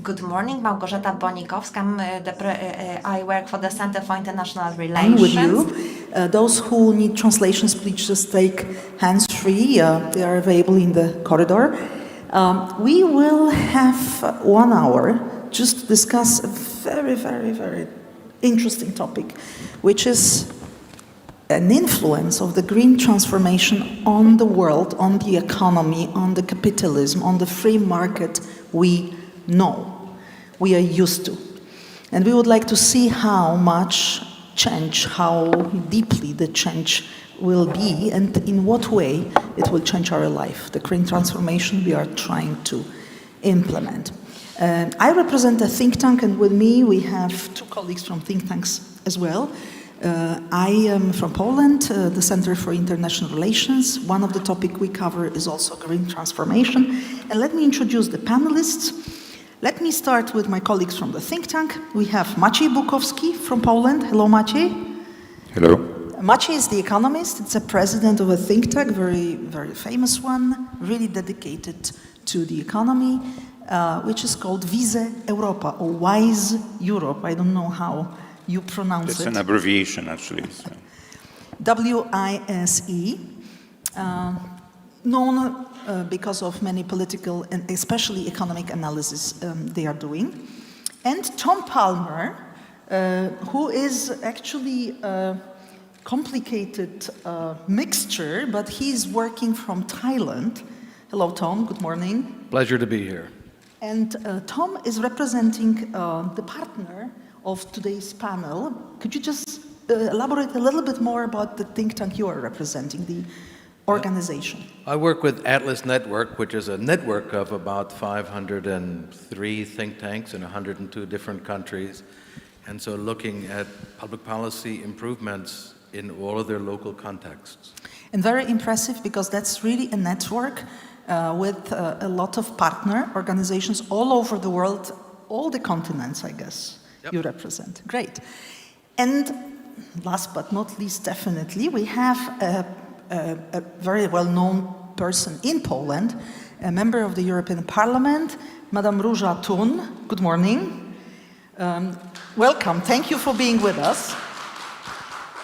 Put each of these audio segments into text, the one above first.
Good morning, Małgorzata Bonikowska. I work for the Center for International Relations. With you. Those who need translations, please just take hands-free. They are available in the corridor. We will have 1 hour just to discuss a very, very, very interesting topic, which is an influence of the green transformation on the world, on the economy, on the capitalism, on the free market we know, we are used to. And we would like to see how much change, how deeply the change will be, and in what way it will change our life, the green transformation we are trying to implement. I represent a think tank, and with me we have 2 colleagues from think tanks as well. I am from Poland, the Center for International Relations. One of the topics we cover is also green transformation. And let me introduce the panelists. Let me start with my colleagues from the think tank. We have Maciej Bukowski from Poland. Hello, Maciej. Hello. Maciej is the economist. It's a president of a think tank, very, very famous one, really dedicated to the economy, which is called WiseEuropa, or WiseEuropa. I don't know how you pronounce it. It's an abbreviation, actually. So. WISE, known because of many political and especially economic analysis they are doing. And Tom Palmer, who is actually a complicated mixture, but he's working from Thailand. Hello, Tom. Good morning. Pleasure to be here. And Tom is representing the partner of today's panel. Could you just elaborate a little bit more about the think tank you are representing, the organization? I work with Atlas Network, which is a network of about 503 think tanks in 102 different countries. And so looking at public policy improvements in all of their local contexts. And very impressive, because that's really a network with a lot of partner organizations all over the world, all the continents, I guess. Yep. You represent. Great. And last but not least, definitely, we have a very well-known person in Poland, a member of the European Parliament, Madam Róża Thun. Good morning. Welcome. Thank you for being with us.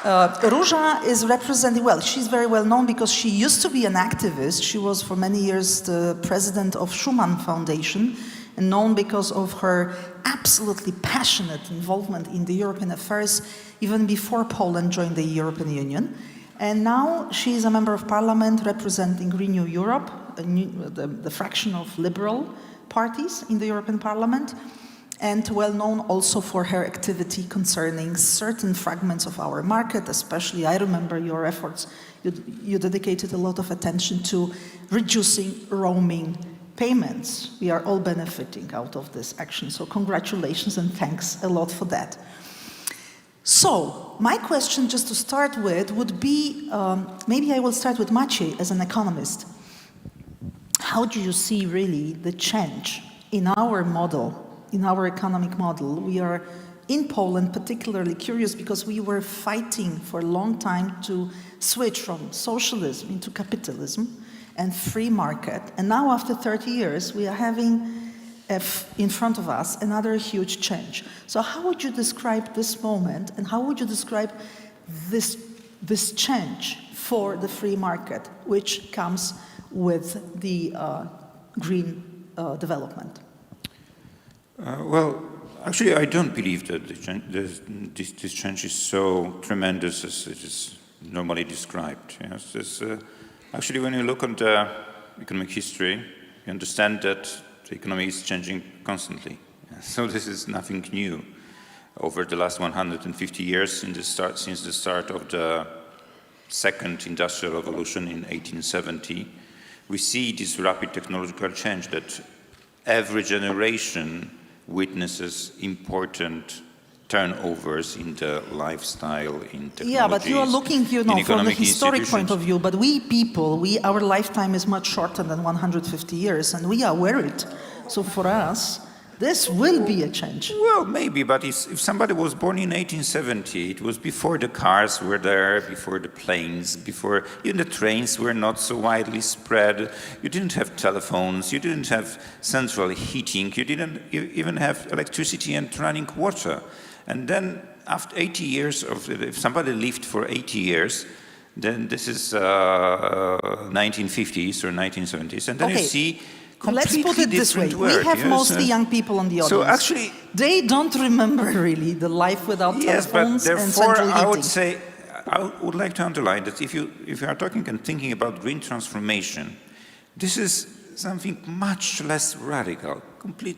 Róża is representing, well, she's very well known because she used to be an activist. She was for many years the president of Schuman Foundation, and known because of her absolutely passionate involvement in the European affairs even before Poland joined the European Union. And now she is a member of parliament representing Renew Europe, the fraction of liberal parties in the European Parliament, and well known also for her activity concerning certain fragments of our market, especially I remember your efforts. You dedicated a lot of attention to reducing roaming payments. We are all benefiting out of this action, so congratulations and thanks a lot for that. So, my question just to start with would be, maybe I will start with Maciej as an economist. How do you see really the change in our model, in our economic model? We are in Poland particularly curious because we were fighting for a long time to switch from socialism into capitalism and free market. And now after 30 years, we are having in front of us another huge change. So how would you describe this moment, and how would you describe this change for the free market, which comes with the green development? Well, actually, I don't believe that this change is so tremendous as it is normally described. Yes, actually, when you look at the economic history, you understand that the economy is changing constantly. So this is nothing new. Over the last 150 years, since the start of the second industrial revolution in 1870, we see this rapid technological change that every generation witnesses important turnovers in the lifestyle, in technology. Yeah, but you are looking, from the historic point of view, but we people, our lifetime is much shorter than 150 years, and we are worried. So for us, This will be a change. Well, maybe, but if somebody was born in 1870, it was before the cars were there, before the planes, before even the trains were not so widely spread. You didn't have telephones, you didn't have central heating, you didn't even have electricity and running water. And then after 80 years if somebody lived for 80 years, then this is 1950s or 1970s, and then you see let's put it this way. World, we have mostly young people on the audience. So actually, they don't remember really the life without telephones but and central heating. I would say, I would like to underline that if you are talking and thinking about green transformation, this is something much less radical,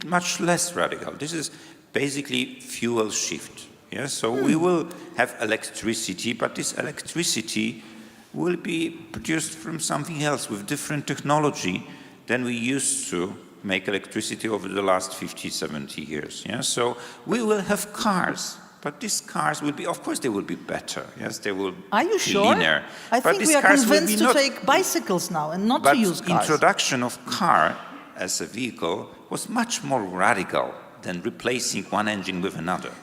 much less radical. This is basically fuel shift. Yes, so we will have electricity, but this electricity will be produced from something else with different technology than we used to make electricity over the last 50, 70 years. Yeah? So we will have cars, but these cars will be, of course, they will be better. Yes, they will Are you be sure? leaner. I but think we are convinced to not, take bicycles now and not to use But cars. introduction of car as a vehicle was much more radical than replacing one engine with another.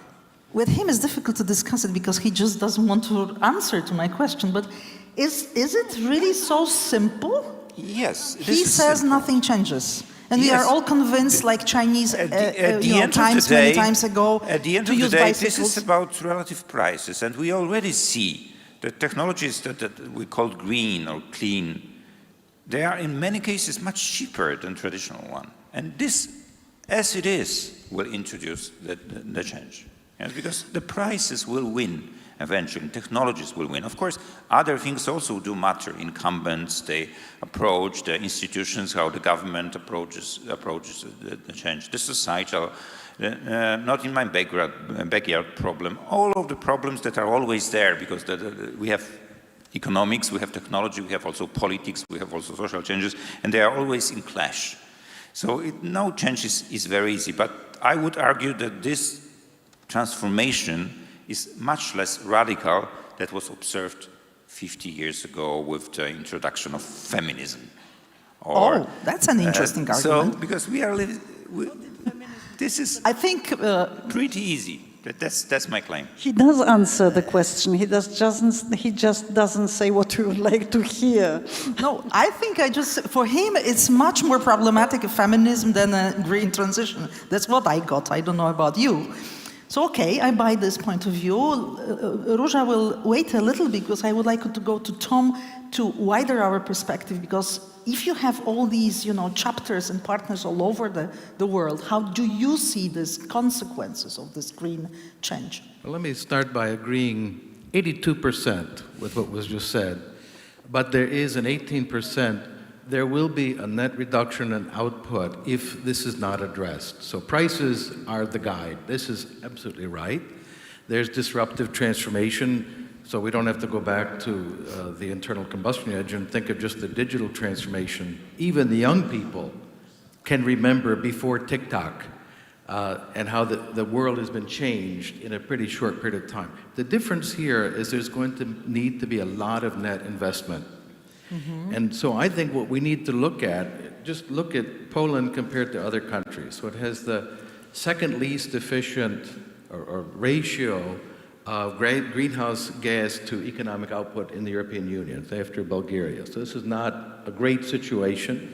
With him, it's difficult to discuss it because he just doesn't want to answer to my question. But is it really so simple? Yes. He says nothing changes. And we are all convinced, like Chinese many times ago, at the end to of the use day, bicycles. this is about relative prices. And we already see the technologies that we call green or clean, they are in many cases much cheaper than traditional one. And this, as it is, will introduce the change. Yes, because the prices will win eventually, technologies will win. Of course, other things also do matter. Incumbents, they approach the institutions, how the government approaches the change, the societal, not in my backyard problem, all of the problems that are always there, because we have economics, we have technology, we have also politics, we have also social changes, and they are always in clash. So no change is very easy, but I would argue that this transformation is much less radical than was observed 50 years ago with the introduction of feminism. That's an interesting argument. So, because this is, I think, pretty easy. That's my claim. He does answer the question. He just doesn't say what we would like to hear. No, I think for him, it's much more problematic a feminism than a green transition. That's what I got. I don't know about you. So, okay, I buy this point of view. Róża will wait a little because I would like to go to Tom to widen our perspective, because if you have all these, chapters and partners all over the world, how do you see the consequences of this green change? Well, let me start by agreeing 82% with what was just said, but there is an 18%. There will be a net reduction in output if this is not addressed. So prices are the guide. This is absolutely right. There's disruptive transformation, so we don't have to go back to the internal combustion engine. Think of just the digital transformation. Even the young people can remember before TikTok and how the world has been changed in a pretty short period of time. The difference here is there's going to need to be a lot of net investment. Mm-hmm. And so I think what we need to look at, just look at Poland compared to other countries. So it has the second least efficient or ratio of greenhouse gas to economic output in the European Union, after Bulgaria. So this is not a great situation.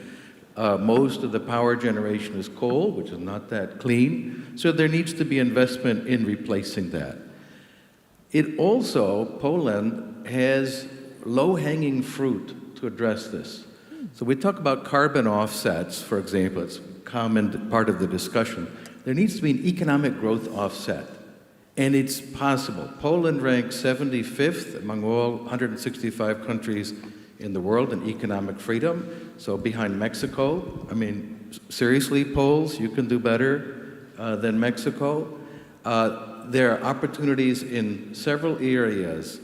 Most of the power generation is coal, which is not that clean. So there needs to be investment in replacing that. It also, Poland has low-hanging fruit to address this. So we talk about carbon offsets, for example, it's a common part of the discussion. There needs to be an economic growth offset, and it's possible. Poland ranks 75th among all 165 countries in the world in economic freedom, so behind Mexico. I mean, seriously, Poles, you can do better than Mexico. There are opportunities in several areas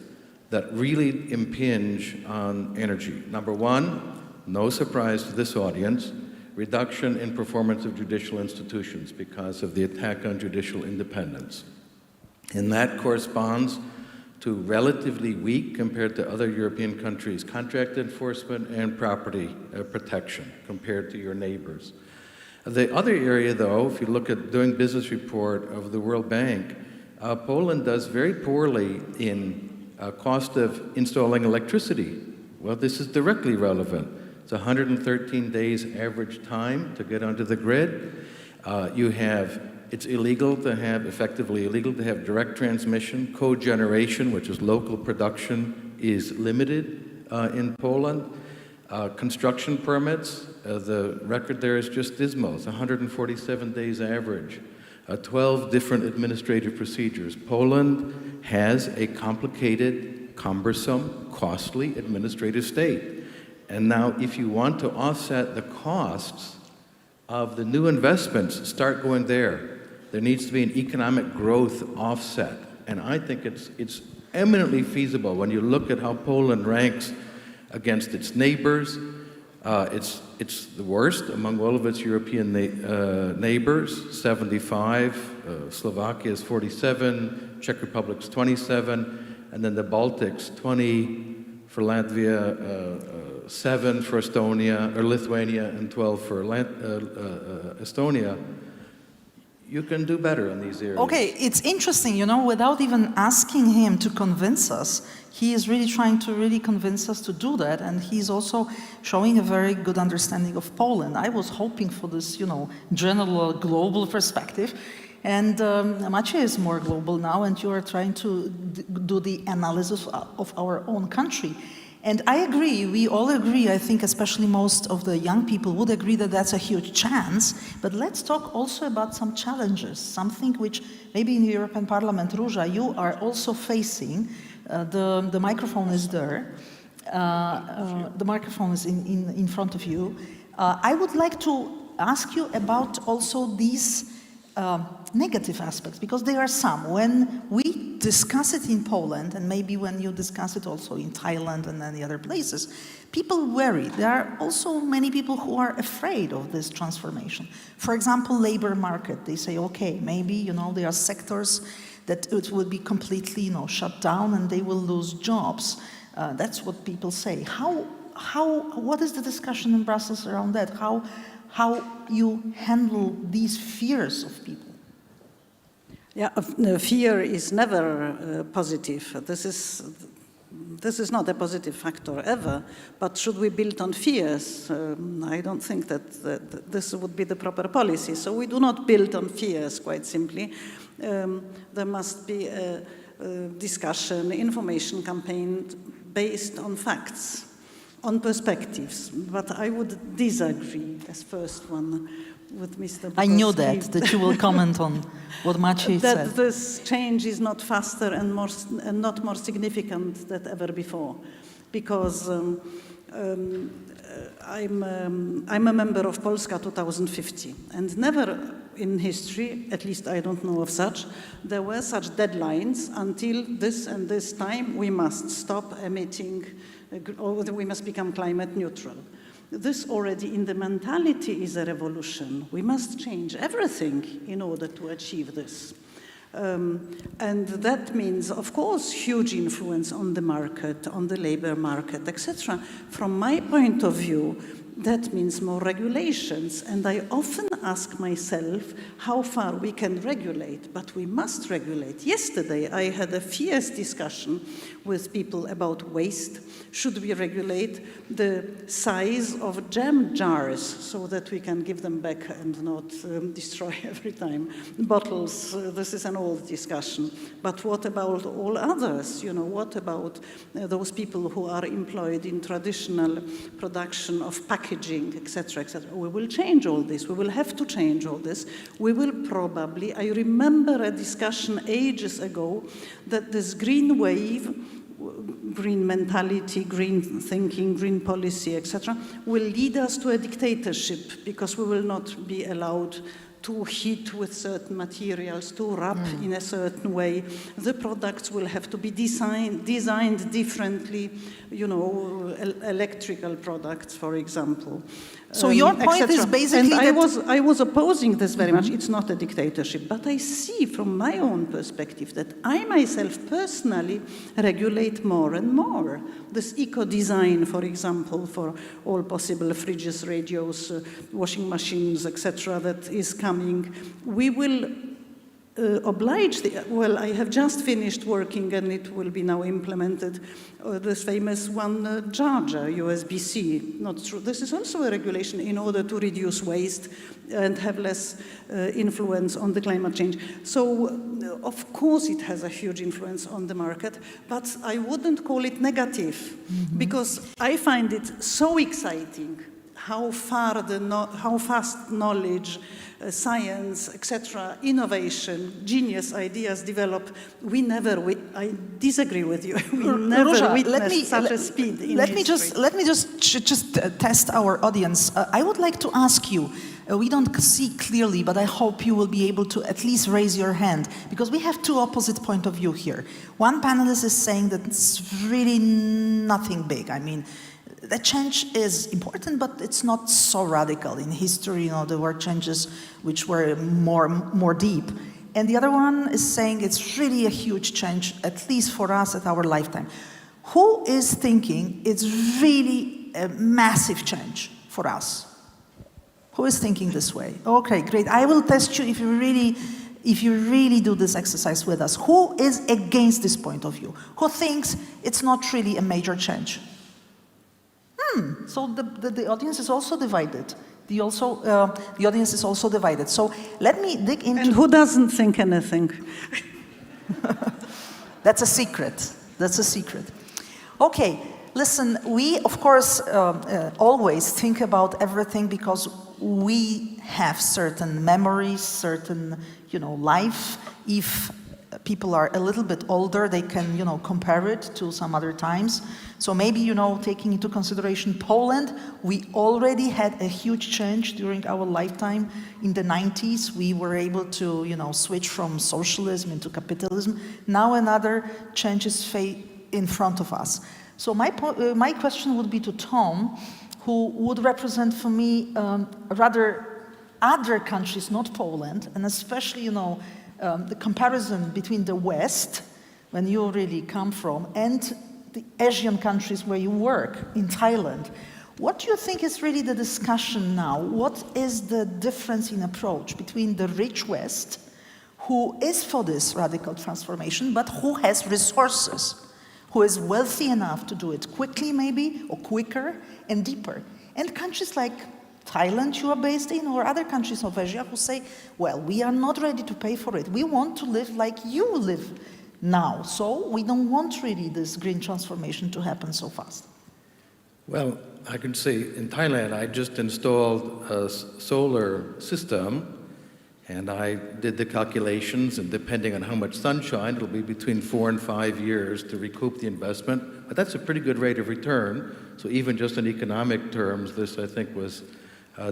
that really impinge on energy. Number one, no surprise to this audience, reduction in performance of judicial institutions because of the attack on judicial independence. And that corresponds to relatively weak, compared to other European countries, contract enforcement and property protection compared to your neighbors. The other area, though, if you look at doing business report of the World Bank, Poland does very poorly in cost of installing electricity. Well, this is directly relevant. It's 113 days average time to get onto the grid. It's effectively illegal to have direct transmission. Cogeneration, which is local production, is limited in Poland. Construction permits, the record there is just dismal. It's 147 days average. 12 different administrative procedures. Poland has a complicated, cumbersome, costly administrative state. And now if you want to offset the costs of the new investments, start going there. There needs to be an economic growth offset. And I think it's eminently feasible when you look at how Poland ranks against its neighbors. It's the worst among all of its European neighbors, 75, Slovakia is 47, Czech Republic's 27, and then the Baltics, 20 for Latvia, 7 for Estonia, or Lithuania, and 12 for Estonia. You can do better in these areas. Okay, it's interesting, you know, without even asking him to convince us, he is really trying to really convince us to do that, and he's also showing a very good understanding of Poland. I was hoping for this, you know, general global perspective, and Maciej is more global now, and you are trying to do the analysis of our own country. And I agree, we all agree, I think especially most of the young people would agree that that's a huge chance, but let's talk also about some challenges, something which maybe in the European Parliament, Róża, you are also facing. The microphone is there. The microphone is in front of you. I would like to ask you about also these negative aspects, because there are some. When we discuss it in Poland, and maybe when you discuss it also in Thailand and many other places, people worry. There are also many people who are afraid of this transformation. For example, labor market. They say, okay, maybe, you know, there are sectors that it will be completely, you know, shut down and they will lose jobs. That's what people say. What is the discussion in Brussels around that? How you handle these fears of people? Yeah, fear is never positive. This is not a positive factor ever, but should we build on fears? I don't think that this would be the proper policy. So we do not build on fears, quite simply. There must be a discussion, information campaign based on facts, on perspectives. But I would disagree as first one with Mr. Bukowski. I knew that you will comment on what Maciej said. That this change is not faster and not more significant than ever before, because I'm a member of Polska 2050, and never in history, at least I don't know of such, there were such deadlines until this and this time we must stop emitting, or we must become climate neutral. This already in the mentality is a revolution. We must change everything in order to achieve this. And that means, of course, huge influence on the market, on the labor market, etc. From my point of view, that means more regulations. And I often ask myself how far we can regulate, but we must regulate. Yesterday, I had a fierce discussion with people about waste. Should we regulate the size of jam jars so that we can give them back and not destroy every time? Bottles, this is an old discussion. But what about all others? You know, what about those people who are employed in traditional production of packaging, etc., etc.? We will change all this. We will have to change all this. We will probably, I remember a discussion ages ago that this green wave, green mentality, green thinking, green policy, etc., will lead us to a dictatorship because we will not be allowed to heat with certain materials, to wrap in a certain way. The products will have to be designed differently, you know, electrical products, for example. So your point is basically and that... I was opposing this very much. It's not a dictatorship, but I see from my own perspective that I myself personally regulate more and more. This eco-design, for example, for all possible fridges, radios, washing machines, etc., that is coming, we will oblige well, I have just finished working and it will be now implemented, this famous one, charger, USB-C. Not true. This is also a regulation in order to reduce waste and have less influence on the climate change. So, of course, it has a huge influence on the market, but I wouldn't call it negative, because I find it so exciting how fast knowledge, science, etc., innovation, genius ideas develop. I disagree with you. We never Róża, witnessed such a speed in history. Let me just test our audience. I would like to ask you, we don't see clearly, but I hope you will be able to at least raise your hand, because we have two opposite point of view here. One panelist is saying that it's really nothing big. I mean, the change is important, but it's not so radical. In history, you know, there were changes which were more deep. And the other one is saying it's really a huge change, at least for us at our lifetime. Who is thinking it's really a massive change for us? Who is thinking this way? Okay, great. I will test you if you really do this exercise with us. Who is against this point of view? Who thinks it's not really a major change? So the audience is also divided. The audience is also divided. So let me dig into... And who doesn't think anything? That's a secret. That's a secret. Okay, listen, we, of course, always think about everything because we have certain memories, certain, you know, life. If people are a little bit older, they can, you know, compare it to some other times. So maybe, you know, taking into consideration Poland, we already had a huge change during our lifetime. In the 90s, we were able to, you know, switch from socialism into capitalism. Now another change is in front of us. So my question would be to Tom, who would represent for me rather other countries, not Poland, and especially, you know, the comparison between the West, when you really come from, and the Asian countries where you work, in Thailand. What do you think is really the discussion now? What is the difference in approach between the rich West, who is for this radical transformation, but who has resources, who is wealthy enough to do it quickly maybe, or quicker and deeper, and countries like Thailand you are based in, or other countries of Asia who say, well, we are not ready to pay for it. We want to live like you live now. So we don't want really this green transformation to happen so fast. Well, I can say in Thailand, I just installed a solar system, and I did the calculations, and depending on how much sunshine, it'll be between 4 and 5 years to recoup the investment. But that's a pretty good rate of return. So even just in economic terms, this, I think, was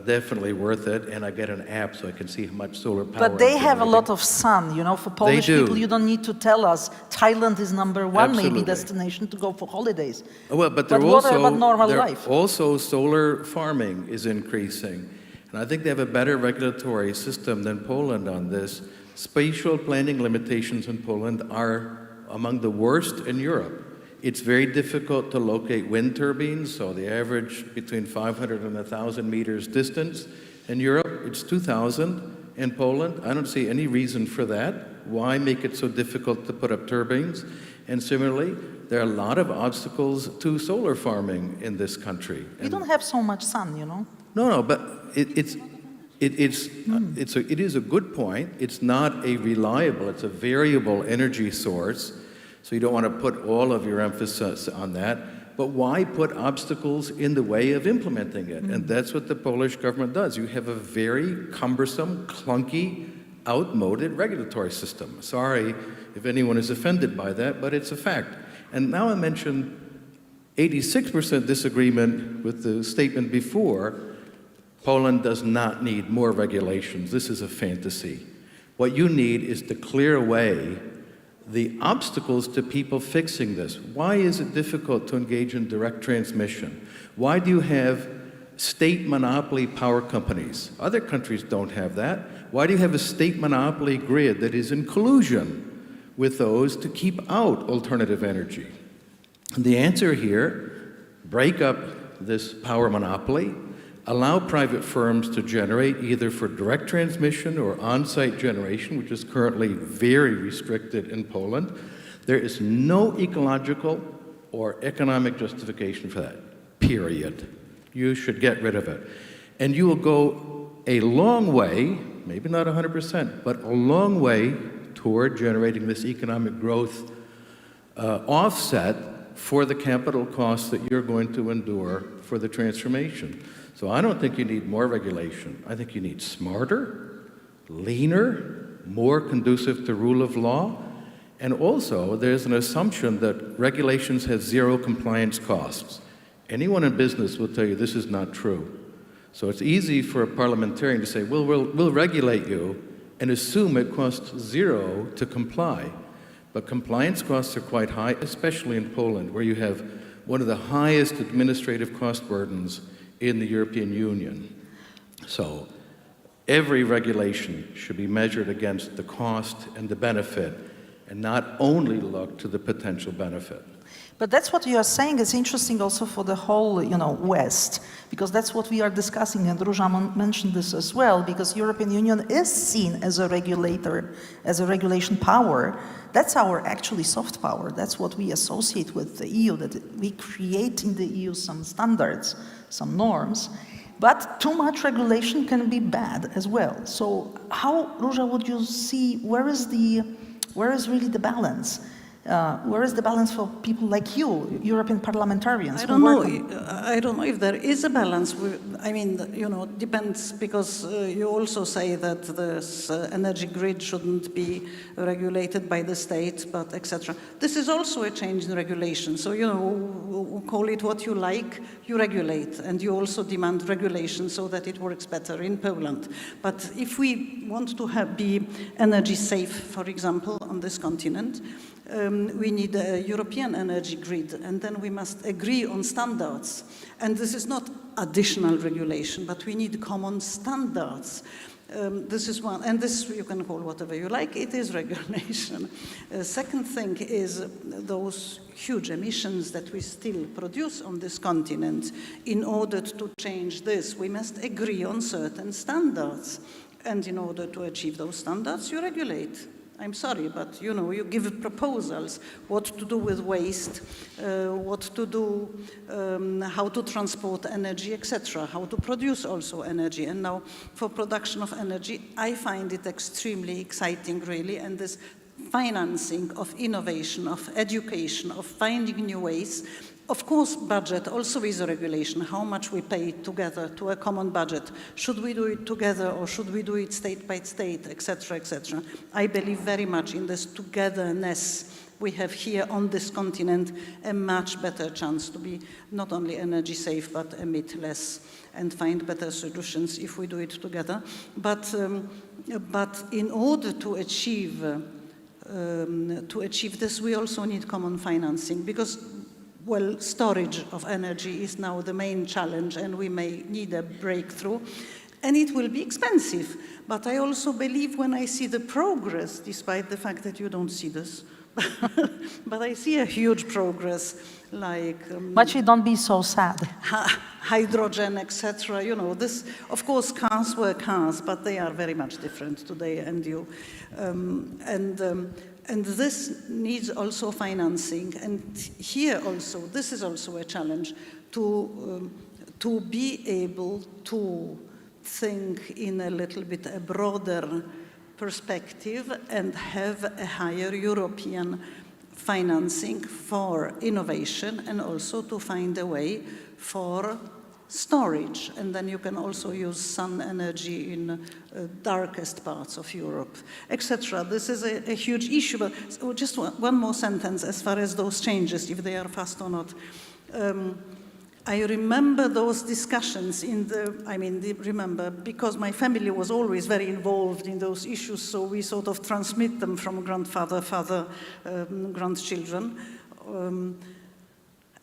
definitely worth it, and I get an app so I can see how much solar power. But they have a lot of sun, you know, for Polish people, you don't need to tell us. Thailand is number one, maybe, destination to go for holidays. Well, but what about normal life? Also, solar farming is increasing, and I think they have a better regulatory system than Poland on this. Spatial planning limitations in Poland are among the worst in Europe. It's very difficult to locate wind turbines, so the average between 500 and 1,000 meters distance. In Europe, it's 2,000. In Poland, I don't see any reason for that. Why make it so difficult to put up turbines? And similarly, there are a lot of obstacles to solar farming in this country. We don't have so much sun, you know? No, but it is a good point. It's not a reliable, it's a variable energy source. So you don't want to put all of your emphasis on that. But why put obstacles in the way of implementing it? And that's what the Polish government does. You have a very cumbersome, clunky, outmoded regulatory system. Sorry if anyone is offended by that, but it's a fact. And now I mentioned 86% disagreement with the statement before. Poland does not need more regulations. This is a fantasy. What you need is to clear away the obstacles to people fixing this. Why is it difficult to engage in direct transmission? Why do you have state monopoly power companies? Other countries don't have that. Why do you have a state monopoly grid that is in collusion with those to keep out alternative energy? And the answer here, break up this power monopoly, allow private firms to generate either for direct transmission or on-site generation, which is currently very restricted in Poland. There is no ecological or economic justification for that, period. You should get rid of it. And you will go a long way, maybe not 100%, but a long way toward generating this economic growth offset for the capital costs that you're going to endure for the transformation. So I don't think you need more regulation. I think you need smarter, leaner, more conducive to rule of law. And also, there's an assumption that regulations have zero compliance costs. Anyone in business will tell you this is not true. So it's easy for a parliamentarian to say, well, we'll regulate you and assume it costs zero to comply. But compliance costs are quite high, especially in Poland, where you have one of the highest administrative cost burdens in the European Union. So every regulation should be measured against the cost and the benefit, and not only look to the potential benefit. But that's what you are saying is interesting also for the whole, West, because that's what we are discussing, and Róża mentioned this as well, because European Union is seen as a regulator, as a regulation power. That's our actually soft power. That's what we associate with the EU, that we create in the EU some standards, some norms, but too much regulation can be bad as well. So how, Róża, would you see, where is really the balance? Where is the balance for people like you, European parliamentarians? I don't know if there is a balance. Depends, because you also say that this energy grid shouldn't be regulated by the state, but etc. This is also a change in regulation. So, call it what you like, you regulate, and you also demand regulation so that it works better in Poland. But if we want to be energy safe, for example, on this continent, we need a European energy grid, and then we must agree on standards. And this is not additional regulation, but we need common standards. This is one, and this you can call whatever you like, it is regulation. Second thing is those huge emissions that we still produce on this continent. In order to change this, we must agree on certain standards. And in order to achieve those standards, you regulate. I'm sorry, but you give proposals, what to do with waste, what to do, how to transport energy, etc., how to produce also energy. And now for production of energy, I find it extremely exciting, really, and this financing of innovation, of education, of finding new ways. Of course, budget also is a regulation, how much we pay together to a common budget. Should we do it together or should we do it state by state, etc., etc. I believe very much in this togetherness. We have here on this continent a much better chance to be not only energy safe, but emit less and find better solutions if we do it together. But in order to achieve this, we also need common financing, because storage of energy is now the main challenge, and we may need a breakthrough, and it will be expensive. But I also believe when I see the progress, despite the fact that you don't see this, but I see a huge progress, like Maciej, don't be so sad. Hydrogen, etc. This, of course, cars were cars, but they are very much different today, and this needs also financing. And here also, this is also a challenge to be able to think in a little bit a broader perspective and have a higher European financing for innovation, and also to find a way for storage. And then you can also use sun energy in darkest parts of Europe, etc. This is a huge issue. But just one more sentence as far as those changes, if they are fast or not. I remember those discussions remember, because my family was always very involved in those issues, so we sort of transmit them from grandfather, father, grandchildren,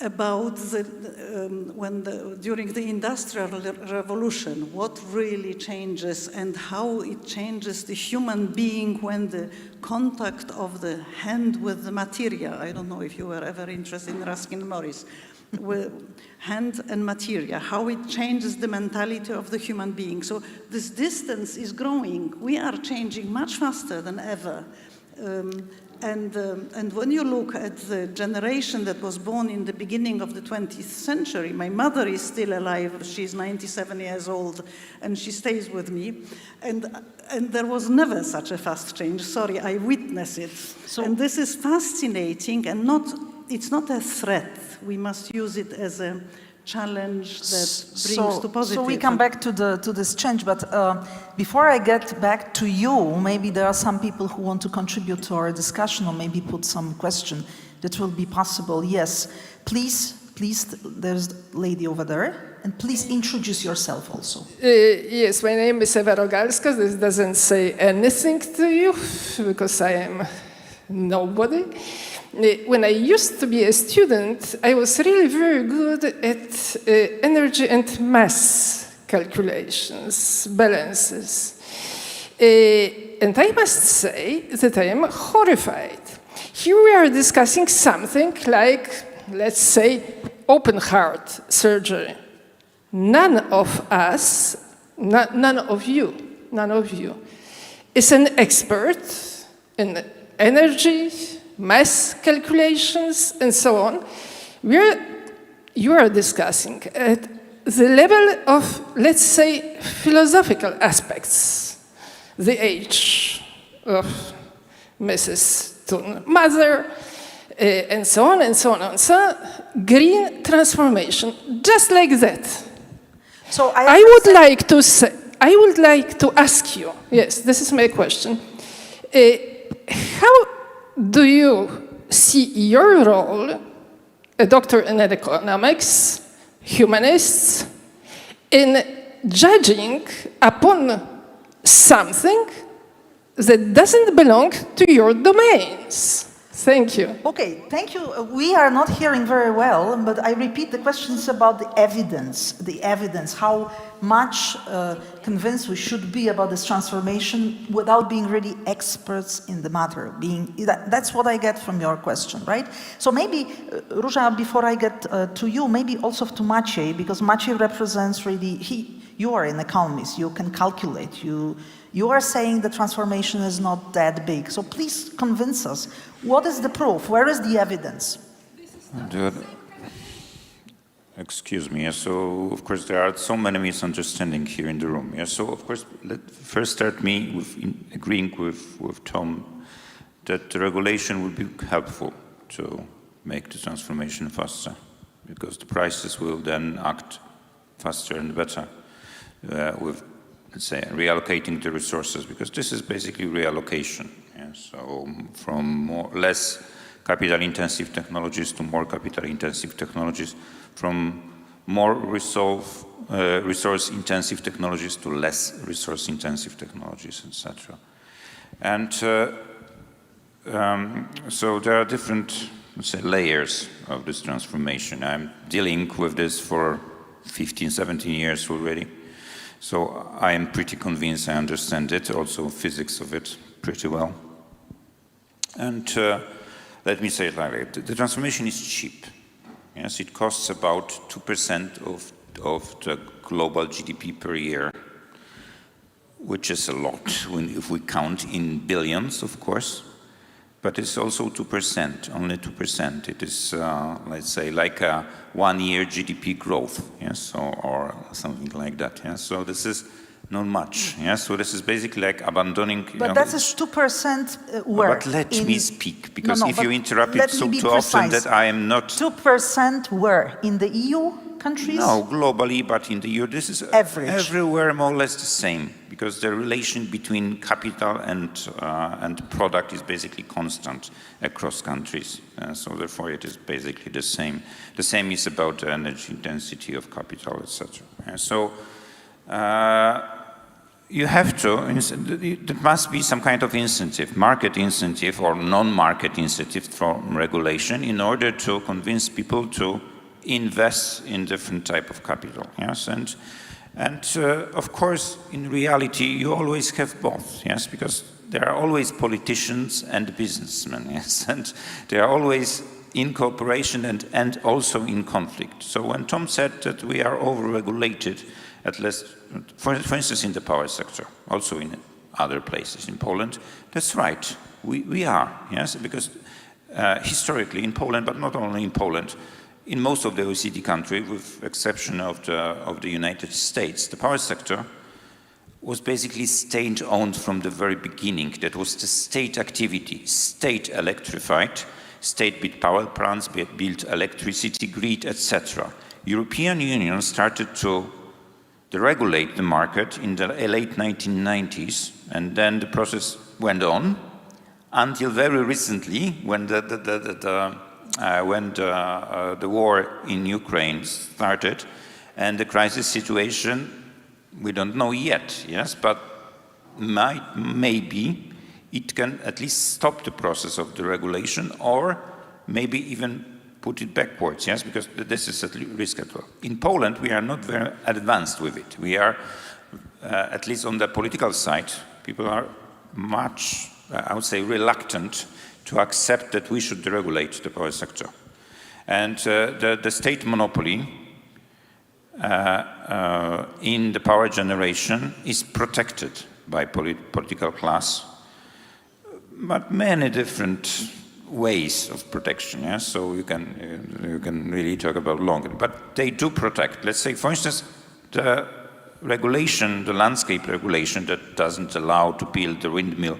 about during the Industrial Revolution, what really changes and how it changes the human being when the contact of the hand with the materia. I don't know if you were ever interested in Ruskin Morris. With hand and materia, how it changes the mentality of the human being. So this distance is growing. We are changing much faster than ever. And when you look at the generation that was born in the beginning of the 20th century, my mother is still alive, she's 97 years old, and she stays with me. And there was never such a fast change. Sorry, I witness it. And this is fascinating, and it's not a threat. We must use it as a challenge that brings to positive. So we come back to this change, but before I get back to you, maybe there are some people who want to contribute to our discussion or maybe put some question that will be possible. Yes, please, there's a lady over there, and please introduce yourself also. Yes, my name is Ewa Rogalska. This doesn't say anything to you because I am nobody. When I used to be a student, I was really very good at energy and mass calculations, balances. And I must say that I am horrified. Here we are discussing something like, let's say, open heart surgery. None of us, none of you is an expert in energy, mass calculations, and so on. You are discussing at the level of, let's say, philosophical aspects, the age of Mrs. Thun, mother, and so on and so on and so on. Green transformation, just like that. So I would like to ask you, yes, this is my question. How do you see your role, a doctor in economics, humanists, in judging upon something that doesn't belong to your domains? Thank you. Okay, thank you. We are not hearing very well, but I repeat, the question is about the evidence, how much convinced we should be about this transformation without being really experts in the matter. That's what I get from your question, right? So maybe, Róża, before I get to you, maybe also to Maciej, because Maciej represents really, you are an economist, you can calculate, you are saying the transformation is not that big. So please convince us. What is the proof? Where is the evidence? Excuse me. So, of course, there are so many misunderstandings here in the room. So, of course, let's first start me with agreeing with Tom that the regulation would be helpful to make the transformation faster, because the prices will then act faster and better with, let's say, reallocating the resources, because this is basically reallocation. So from less capital-intensive technologies to more capital-intensive technologies, from more resource-intensive technologies to less resource-intensive technologies, etc. And so there are different, let's say, layers of this transformation. I'm dealing with this for 15, 17 years already. So I am pretty convinced I understand it, also physics of it pretty well. And let me say it like that. The transformation is cheap. Yes, it costs about 2% of the global GDP per year, which is a lot if we count in billions, of course. But it's also 2%, only 2%. It is, let's say, like a 1 year GDP growth, yes, or something like that. Yes? So this is not much. Yes? So this is basically like abandoning. But that is 2% where? But let me speak, because if you interrupt it it so too often that I am not. 2% where? In the EU countries? No, globally, but in the EU, this is average. Everywhere more or less the same. because the relation between capital and product is basically constant across countries. So therefore, it is basically the same. The same is about the energy intensity of capital, etc. So you have to, there must be some kind of incentive, market incentive or non-market incentive from regulation in order to convince people to invest in different type of capital, yes? And of course, in reality, you always have both, yes? Because there are always politicians and businessmen, yes? And they are always in cooperation and also in conflict. So when Tom said that we are over-regulated, at least, for instance, in the power sector, also in other places in Poland, that's right, we are, yes? Because historically in Poland, but not only in Poland, in most of the OECD countries, with exception of the United States, the power sector was basically state-owned from the very beginning. That was the state activity, state electrified, state built power plants, built electricity grid, etc. European Union started to regulate the market in the late 1990s, and then the process went on until very recently, when the war in Ukraine started, and the crisis situation, we don't know yet, yes, but maybe it can at least stop the process of the regulation, or maybe even put it backwards, yes, because this is a risk as well. In Poland, we are not very advanced with it. We are, at least on the political side, people are much, I would say, reluctant to accept that we should deregulate the power sector. And the state monopoly in the power generation is protected by political class, but many different ways of protection, yeah? So you can really talk about longer, but they do protect. Let's say, for instance, the regulation, the landscape regulation that doesn't allow to build the windmill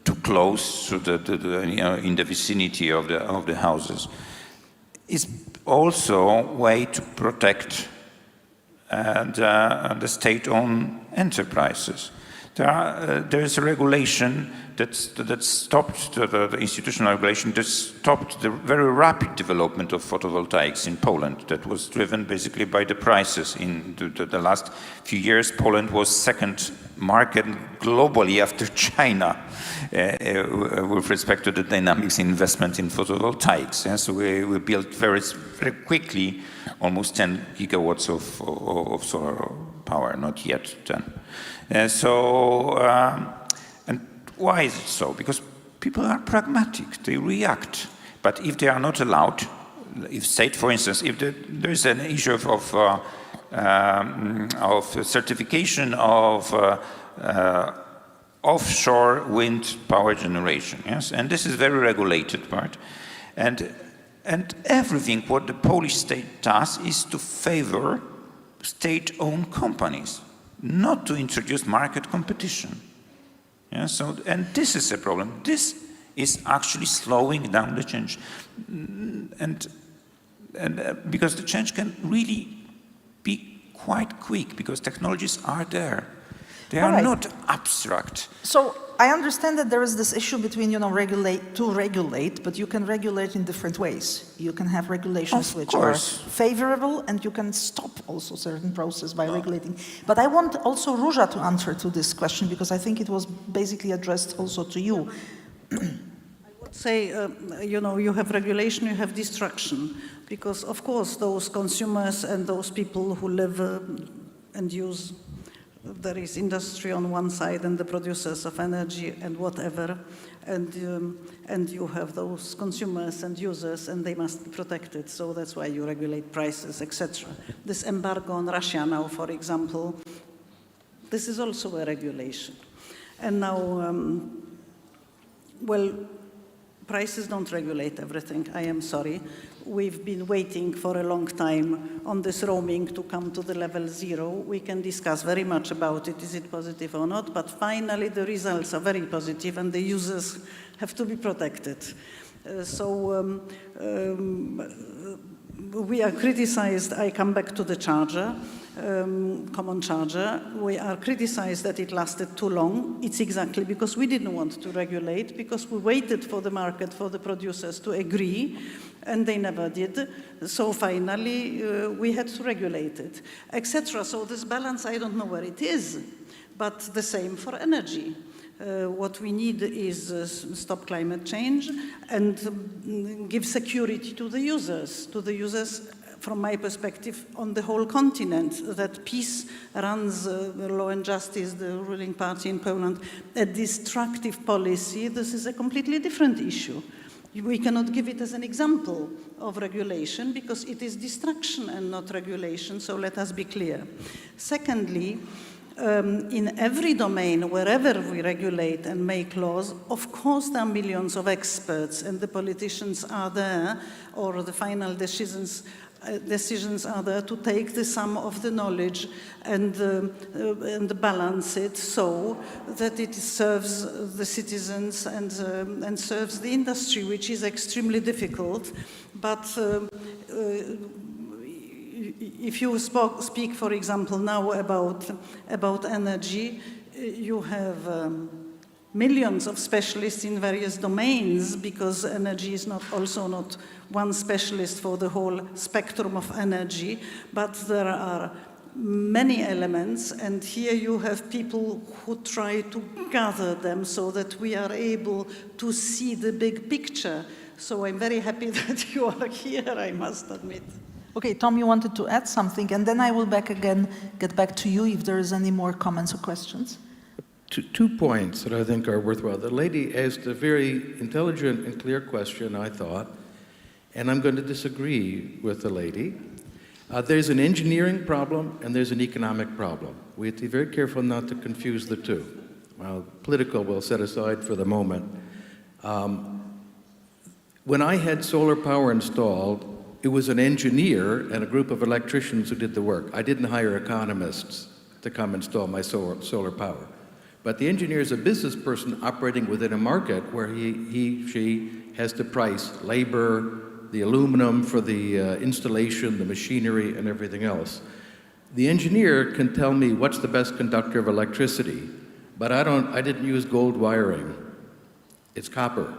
too close to in the vicinity of the houses is also a way to protect the state-owned enterprises. There is a regulation that stopped, the institutional regulation that stopped the very rapid development of photovoltaics in Poland. That was driven basically by the prices. In the last few years, Poland was second market globally after China with respect to the dynamics investment in photovoltaics. Yeah? So we built very quickly almost 10 gigawatts of solar power, not yet 10. And why is it so? Because people are pragmatic, they react. But if they are not allowed, if state, for instance, if there is an issue of certification of offshore wind power generation, yes, and this is very regulated part, and everything what the Polish state does is to favor state-owned companies, not to introduce market competition. Yeah, so, and this is a problem. This is actually slowing down the change, and because the change can really be quite quick, because technologies are there. They are not abstract. So I understand that there is this issue between, regulate, but you can regulate in different ways. You can have regulations which are favorable, and you can stop also certain process by regulating. But I want also Róża to answer to this question, because I think it was basically addressed also to you. I would say, you have regulation, you have destruction, because of course those consumers and those people who live and use, there is industry on one side and the producers of energy and whatever, and you have those consumers and users, and they must be protected. So that's why you regulate prices, etc. This embargo on Russia now, for example, this is also a regulation. And now, prices don't regulate everything, I am sorry. We've been waiting for a long time on this roaming to come to the level 0. We can discuss very much about it, is it positive or not, but finally the results are very positive and the users have to be protected. We are criticized, I come back to the charger, common charger. We are criticized that it lasted too long. It's exactly because we didn't want to regulate, because we waited for the market, for the producers to agree, and they never did. So finally, we had to regulate it, etc. So this balance, I don't know where it is, but the same for energy. What we need is stop climate change and give security to the users, from my perspective, on the whole continent, that peace runs Law and Justice, the ruling party in Poland, a destructive policy. This is a completely different issue. We cannot give it as an example of regulation because it is destruction and not regulation, so let us be clear. Secondly, in every domain, wherever we regulate and make laws, of course there are millions of experts and the politicians are there, or the final decisions are there to take the sum of the knowledge and balance it so that it serves the citizens and serves the industry, which is extremely difficult. But if you speak, for example, now about energy, you have millions of specialists in various domains, because energy is not one specialist for the whole spectrum of energy, but there are many elements, and here you have people who try to gather them so that we are able to see the big picture. So I'm very happy that you are here, I must admit. Okay, Tom, you wanted to add something, and then I will get back to you if there is any more comments or questions. Two points that I think are worthwhile. The lady asked a very intelligent and clear question, I thought, and I'm going to disagree with the lady. There's an engineering problem and there's an economic problem. We have to be very careful not to confuse the two. Well, political we'll set aside for the moment. When I had solar power installed, it was an engineer and a group of electricians who did the work. I didn't hire economists to come install my solar power. But the engineer is a business person operating within a market where she has to price labor, the aluminum for the installation, the machinery, and everything else. The engineer can tell me what's the best conductor of electricity, but I didn't use gold wiring. It's copper,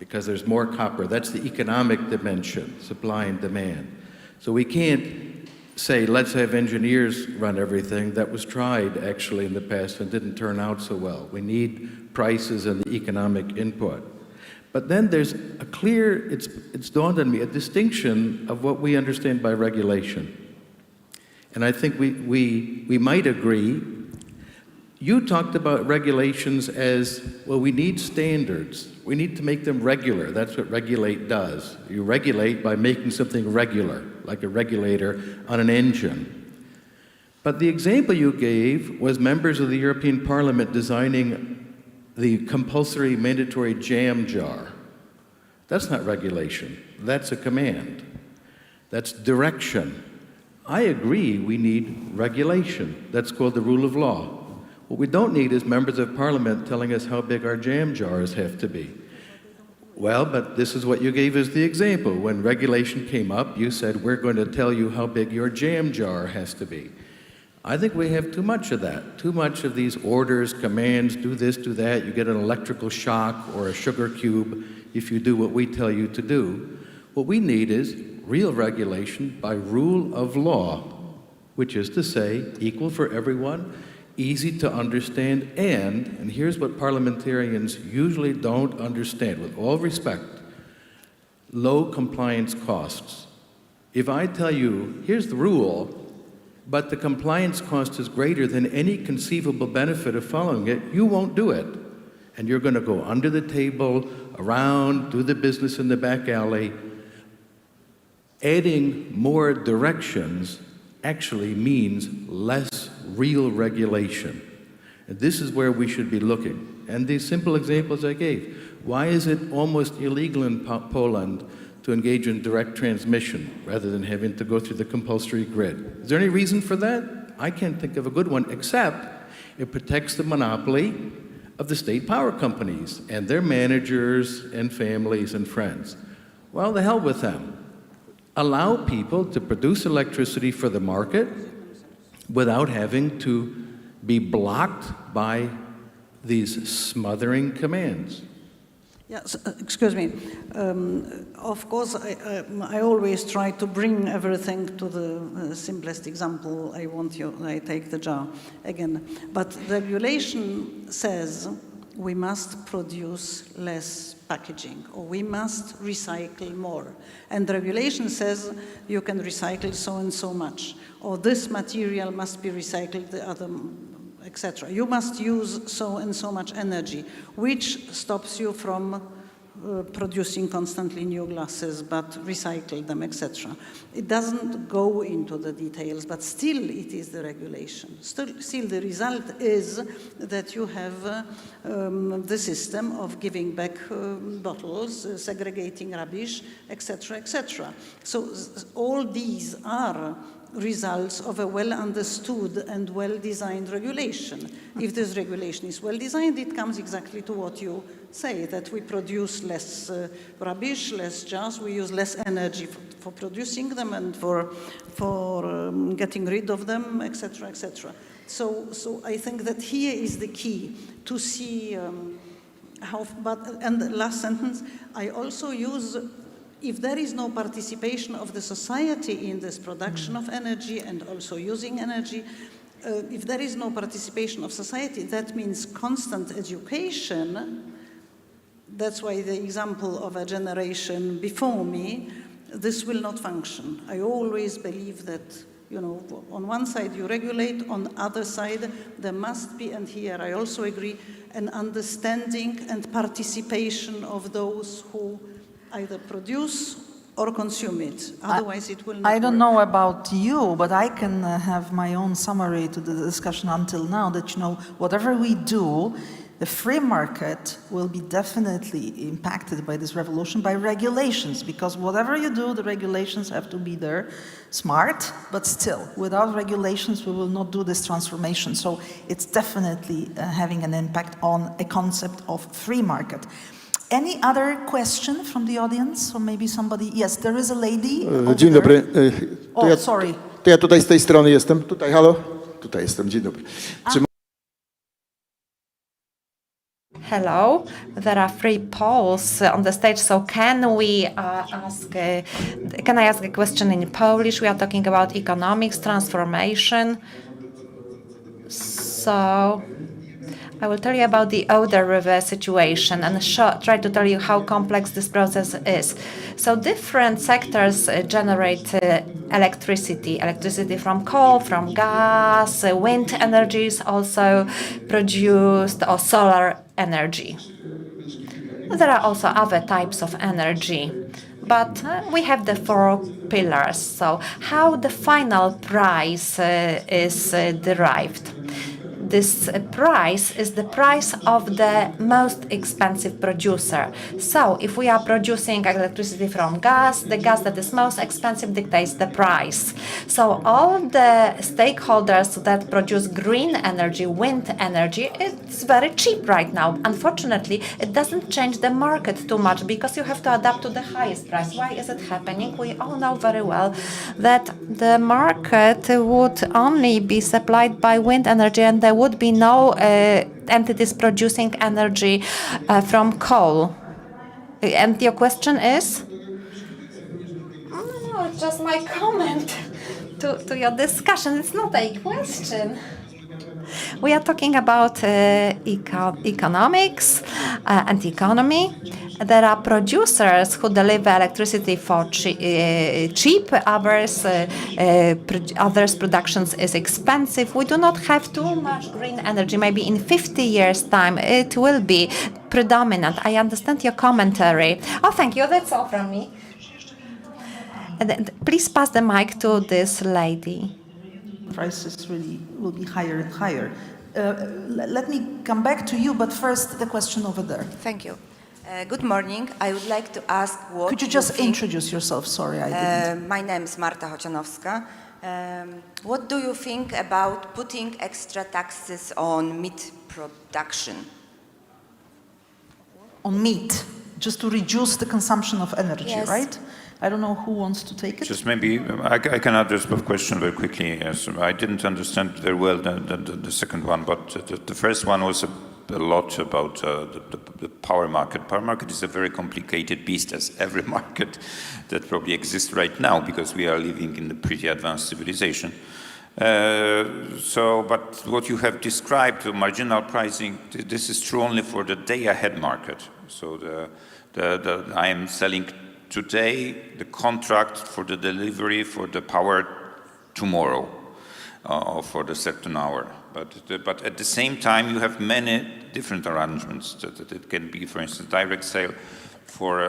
because there's more copper. That's the economic dimension, supply and demand. So we can't say, let's have engineers run everything. That was tried, actually, in the past and didn't turn out so well. We need prices and the economic input. But then there's a clear, it's dawned on me, a distinction of what we understand by regulation. And I think we might agree. You talked about regulations as, well, we need standards. We need to make them regular. That's what regulate does. You regulate by making something regular, like a regulator on an engine. But the example you gave was members of the European Parliament designing the compulsory mandatory jam jar. That's not regulation. That's a command. That's direction. I agree we need regulation. That's called the rule of law. What we don't need is members of Parliament telling us how big our jam jars have to be. Well, but this is what you gave as the example. When regulation came up, you said, we're going to tell you how big your jam jar has to be. I think we have too much of that, too much of these orders, commands, do this, do that. You get an electrical shock or a sugar cube if you do what we tell you to do. What we need is real regulation by rule of law, which is to say, equal for everyone, easy to understand, and here's what parliamentarians usually don't understand, with all respect, low compliance costs. If I tell you, here's the rule, but the compliance cost is greater than any conceivable benefit of following it, you won't do it. And you're going to go under the table, around, do the business in the back alley. Adding more directions actually means less real regulation. And this is where we should be looking. And these simple examples I gave. Why is it almost illegal in Poland to engage in direct transmission rather than having to go through the compulsory grid? Is there any reason for that? I can't think of a good one, except it protects the monopoly of the state power companies and their managers and families and friends. Well, the hell with them. Allow people to produce electricity for the market without having to be blocked by these smothering commands. Yes, excuse me. Of course, I always try to bring everything to the simplest example. I take the jar again. But regulation says we must produce less packaging, or we must recycle more. And the regulation says you can recycle so and so much, or this material must be recycled, the other, etc. You must use so and so much energy, which stops you from producing constantly new glasses, but recycle them, etc. It doesn't go into the details, but still it is the regulation. Still the result is that you have the system of giving back bottles, segregating rubbish, etc., etc. So all these are results of a well-understood and well-designed regulation. If this regulation is well-designed, it comes exactly to what you say, that we produce less rubbish, less jars, we use less energy for producing them and for getting rid of them, etc., etc. So I think that here is the key to see how, and the last sentence, I also use, if there is no participation of the society in this production of energy and also using energy, if there is no participation of society, that means constant education. That's why the example of a generation before me, this will not function. I always believe that, on one side you regulate, on the other side there must be, and here I also agree, an understanding and participation of those who either produce or consume it. Otherwise, it will not I don't work. know about you, but I can have my own summary to the discussion until now that, whatever we do, the free market will be definitely impacted by this revolution by regulations, because whatever you do, the regulations have to be there, smart, but still, without regulations, we will not do this transformation. So it's definitely having an impact on a concept of free market. Any other question from the audience, or maybe somebody? Yes, there is a lady. Dzień dobry. Sorry. To ja tutaj z tej strony jestem. Tutaj, halo? Tutaj jestem, dzień dobry. Hello, there are 3 polls on the stage, so can I ask a question in Polish? We are talking about economics, transformation. So I will tell you about the Oder River situation and try to tell you how complex this process is. So different sectors generate electricity from coal, from gas, wind energy is also produced, or solar energy. There are also other types of energy, but we have the 4 pillars. So how the final price is derived? This price is the price of the most expensive producer. So if we are producing electricity from gas, the gas that is most expensive dictates the price. So all the stakeholders that produce green energy, wind energy, it's very cheap right now. Unfortunately, it doesn't change the market too much because you have to adapt to the highest price. Why is it happening? We all know very well that the market would only be supplied by wind energy, and there would be no entities producing energy from coal. And your question is? No, it's just my comment to your discussion. It's not a question. We are talking about economics and economy. There are producers who deliver electricity for cheap, others productions is expensive. We do not have too much green energy. Maybe in 50 years' time it will be predominant. I understand your commentary. Oh, thank you. That's all from me. And then, please pass the mic to this lady. Prices really will be higher and higher. Let me come back to you, but first the question over there. Thank you. Good morning. I would like to ask what... Could you just introduce yourself? Sorry, I didn't. My name is Marta Chocianowska. What do you think about putting extra taxes on meat production? On meat, just to reduce the consumption of energy, Yes. right? I don't know who wants to take it. Just maybe, I can address both questions very quickly. Yes, I didn't understand very well the second one, but the first one was a lot about the power market. Power market is a very complicated beast, as every market that probably exists right now, because we are living in a pretty advanced civilization. But what you have described, the marginal pricing, this is true only for the day-ahead market. So I am selling today the contract for the delivery for the power tomorrow, or for the certain hour. But at the same time, you have many different arrangements. That it can be, for instance, direct sale for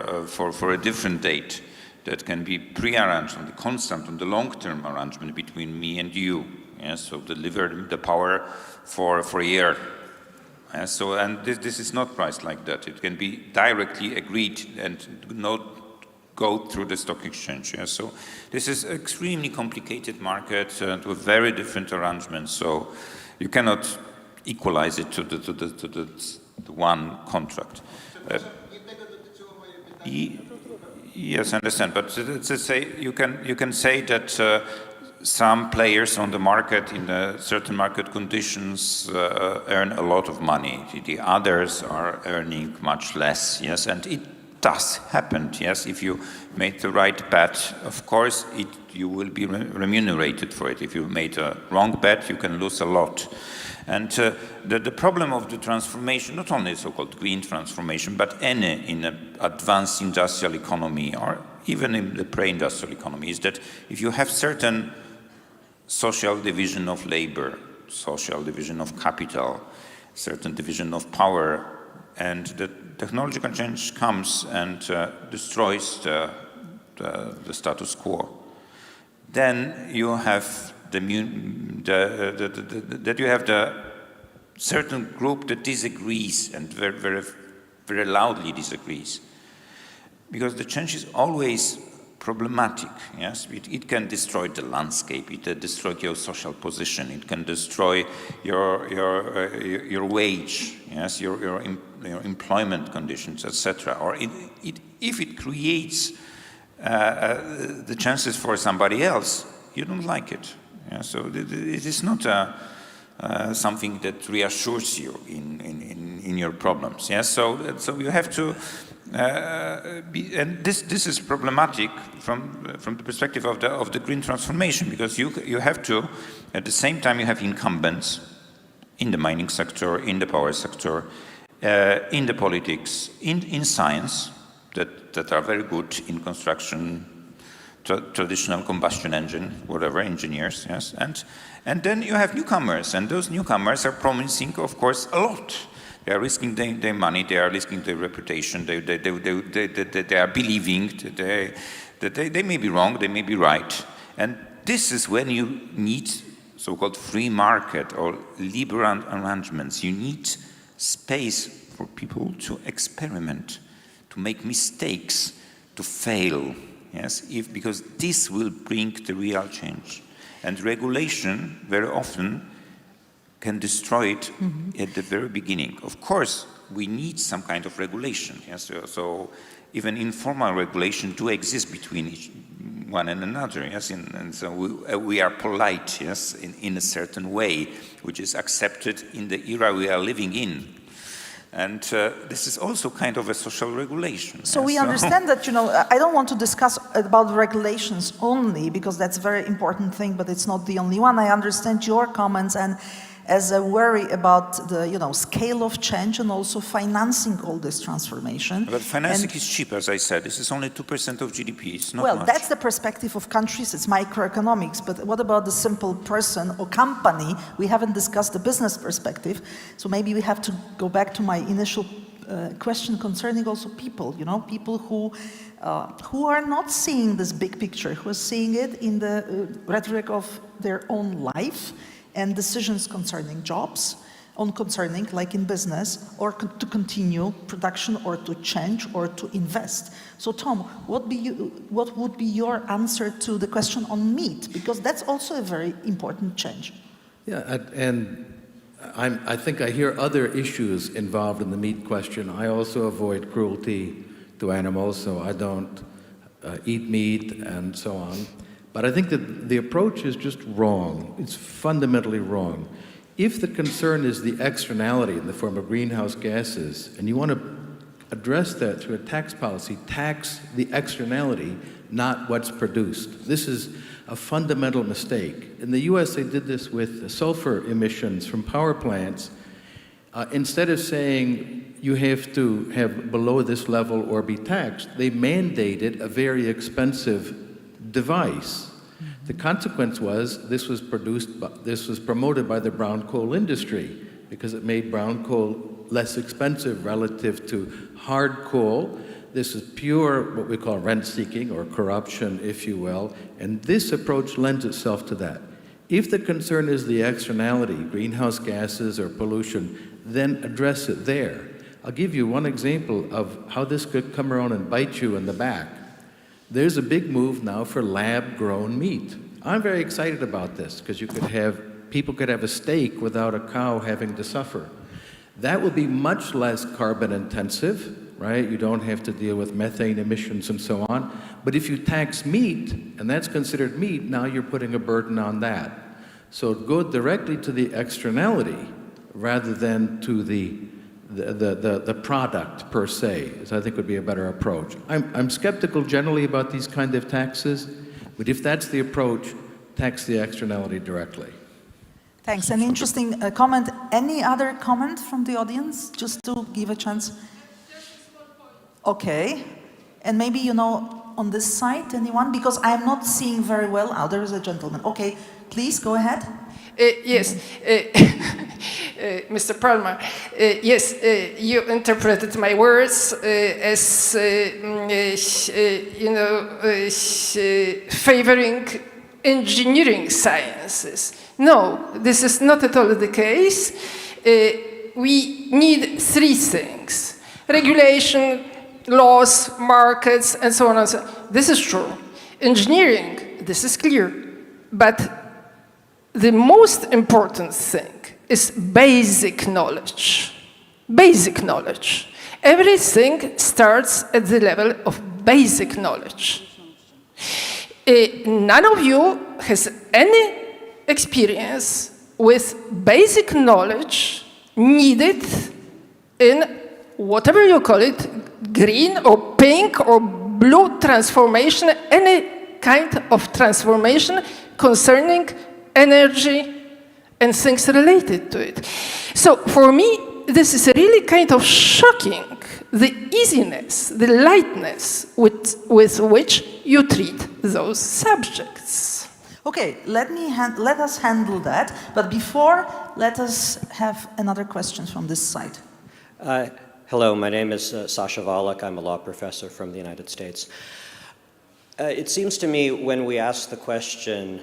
a different date. That can be pre-arranged on the constant, on the long-term arrangement between me and you. Yes, so deliver the power for a year. Yes, and this is not priced like that. It can be directly agreed and not go through the stock exchange. Yes, so this is an extremely complicated market with very different arrangements. So you cannot equalize it to the one contract. Yes, I understand. But to say you can say that some players on the market in certain market conditions earn a lot of money. The others are earning much less. Yes, and it does happen. Yes, if you made the right bet, of course, you will be remunerated for it. If you made a wrong bet, you can lose a lot. And the problem of the transformation, not only so-called green transformation, but any in an advanced industrial economy or even in the pre-industrial economy, is that if you have certain social division of labor, social division of capital, certain division of power, and the technological change comes and destroys the status quo, then you have the certain group that disagrees and very, very, very loudly disagrees, because the change is always problematic. Yes, it can destroy the landscape. It can destroy your social position. It can destroy your wage. Yes, your employment conditions, etc. Or if it creates the chances for somebody else, you don't like it. Yeah, so it is not something that reassures you in your problems. Yeah, so you have to and this is problematic from the perspective of the green transformation, because you have to, at the same time, you have incumbents in the mining sector, in the power sector, in the politics, in science that are very good in construction, traditional combustion engine, whatever, engineers, yes, and then you have newcomers, and those newcomers are promising, of course, a lot. They are risking their money, they are risking their reputation, they are believing that they may be wrong, they may be right. And this is when you need so-called free market or liberal arrangements. You need space for people to experiment, to make mistakes, to fail. Yes, because this will bring the real change. And regulation very often can destroy it at the very beginning. Of course, we need some kind of regulation. Yes? So even informal regulation do exist between one and another. Yes, and so we are polite. Yes, in a certain way, which is accepted in the era we are living in. And this is also kind of a social regulation. So we understand that, I don't want to discuss about regulations only, because that's a very important thing, but it's not the only one. I understand your comments and as a worry about the scale of change and also financing all this transformation. But financing is cheap, as I said. This is only 2% of GDP. It's not much. That's the perspective of countries. It's microeconomics. But what about the simple person or company? We haven't discussed the business perspective. So maybe we have to go back to my initial question concerning also people. People who are not seeing this big picture, who are seeing it in the rhetoric of their own life and decisions concerning jobs, concerning, like in business, or to continue production, or to change, or to invest. So Tom, what would be your answer to the question on meat? Because that's also a very important change. Yeah, and I think I hear other issues involved in the meat question. I also avoid cruelty to animals, so I don't eat meat and so on. But I think that the approach is just wrong. It's fundamentally wrong. If the concern is the externality in the form of greenhouse gases, and you want to address that through a tax policy, tax the externality, not what's produced. This is a fundamental mistake. In the US, they did this with sulfur emissions from power plants. Instead of saying you have to have below this level or be taxed, they mandated a very expensive device. The consequence was this was promoted by the brown coal industry because it made brown coal less expensive relative to hard coal. This is pure what we call rent-seeking or corruption, if you will, and this approach lends itself to that. If the concern is the externality, greenhouse gases or pollution, then address it there. I'll give you one example of how this could come around and bite you in the back. There's a big move now for lab-grown meat. I'm very excited about this because people could have a steak without a cow having to suffer. That will be much less carbon intensive, right? You don't have to deal with methane emissions and so on. But if you tax meat, and that's considered meat, now you're putting a burden on that. So go directly to the externality rather than to the product per se, as I think would be a better approach. I'm skeptical generally about these kind of taxes, but if that's the approach, tax the externality directly. Thanks. An interesting comment. Any other comment from the audience, just to give a chance? Okay. And maybe, on this side, anyone? Because I'm not seeing very well. Oh, there is a gentleman. Okay, please, go ahead. Yes, Mr. Palmer, yes, you interpreted my words as, favoring engineering sciences. No, this is not at all the case. We need three things: regulation, laws, markets, and so on and so on. This is true. Engineering, this is clear. But the most important thing is basic knowledge. Basic knowledge. Everything starts at the level of basic knowledge. None of you has any experience with basic knowledge needed in whatever you call it, green or pink or blue transformation, any kind of transformation concerning energy and things related to it. So for me, this is really kind of shocking, the easiness, the lightness with which you treat those subjects. Okay, let us handle that. But before, let us have another question from this side. Hello, my name is Sasha Volok. I'm a law professor from the United States. It seems to me when we ask the question,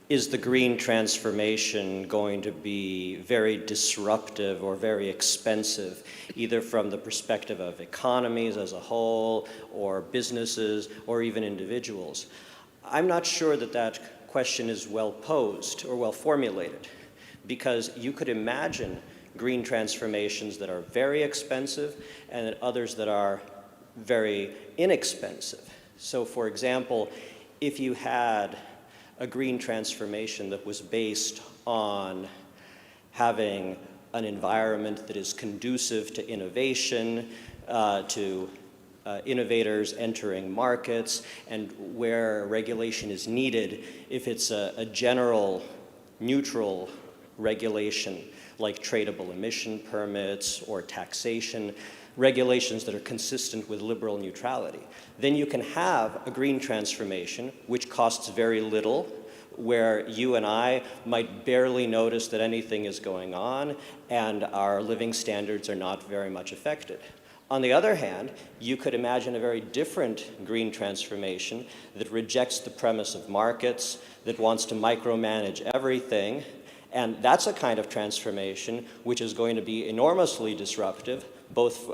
is the green transformation going to be very disruptive or very expensive, either from the perspective of economies as a whole, or businesses, or even individuals? I'm not sure that that question is well posed or well formulated, because you could imagine green transformations that are very expensive and others that are very inexpensive. So for example, if you had a green transformation that was based on having an environment that is conducive to innovation, to innovators entering markets, and where regulation is needed, if it's a general, neutral regulation like tradable emission permits or taxation, regulations that are consistent with liberal neutrality, then you can have a green transformation which costs very little, where you and I might barely notice that anything is going on and our living standards are not very much affected. On the other hand, you could imagine a very different green transformation that rejects the premise of markets, that wants to micromanage everything, and that's a kind of transformation which is going to be enormously disruptive, both,